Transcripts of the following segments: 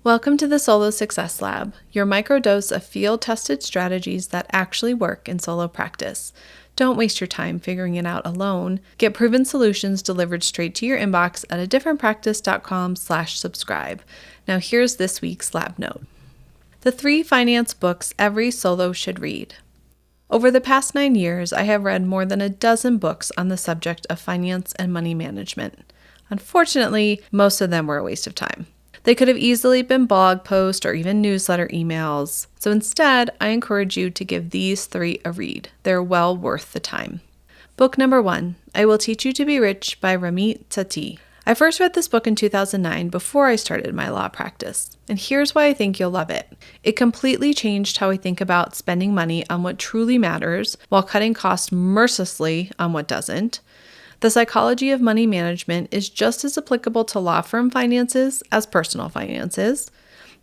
Welcome to the Solo Success Lab, your microdose of field-tested strategies that actually work in solo practice. Don't waste your time figuring it out alone. Get proven solutions delivered straight to your inbox at adifferentpractice.com/subscribe. Now here's this week's lab note. The 3 finance books every solo should read. Over the past 9 years, I have read more than a dozen books on the subject of finance and money management. Unfortunately, most of them were a waste of time. They could have easily been blog posts or even newsletter emails. So instead, I encourage you to give these 3 a read. They're well worth the time. Book number 1, I Will Teach You to Be Rich by Ramit Sethi. I first read this book in 2009 before I started my law practice. And here's why I think you'll love it. It completely changed how I think about spending money on what truly matters while cutting costs mercilessly on what doesn't. The psychology of money management is just as applicable to law firm finances as personal finances.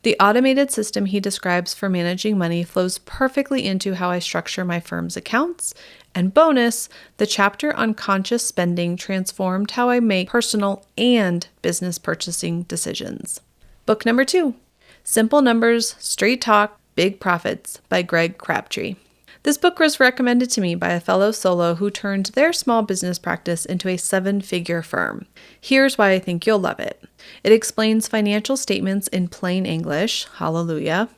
The automated system he describes for managing money flows perfectly into how I structure my firm's accounts. And bonus, the chapter on conscious spending transformed how I make personal and business purchasing decisions. Book number 2, Simple Numbers, Straight Talk, Big Profits by Greg Crabtree. This book was recommended to me by a fellow solo who turned their small business practice into a 7-figure firm. Here's why I think you'll love it. It explains financial statements in plain English, hallelujah,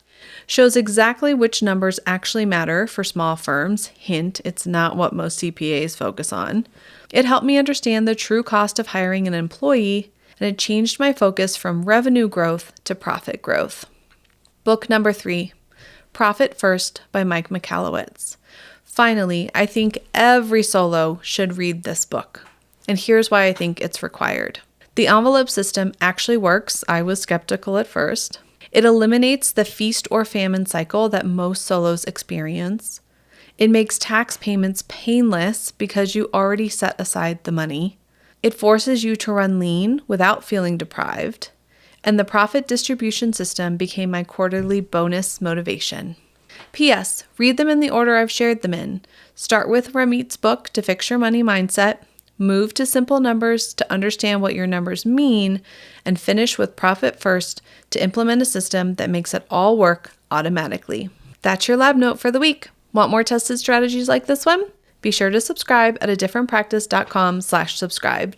shows exactly which numbers actually matter for small firms, hint, it's not what most CPAs focus on. It helped me understand the true cost of hiring an employee, and it changed my focus from revenue growth to profit growth. Book number 3, Profit First by Mike Michalowicz. Finally, I think every solo should read this book. And here's why I think it's required. The envelope system actually works. I was skeptical at first. It eliminates the feast or famine cycle that most solos experience. It makes tax payments painless because you already set aside the money. It forces you to run lean without feeling deprived. And the profit distribution system became my quarterly bonus motivation. P.S. Read them in the order I've shared them in. Start with Ramit's book to fix your money mindset, move to Simple Numbers to understand what your numbers mean, and finish with Profit First to implement a system that makes it all work automatically. That's your lab note for the week. Want more tested strategies like this one? Be sure to subscribe at adifferentpractice.com/subscribe.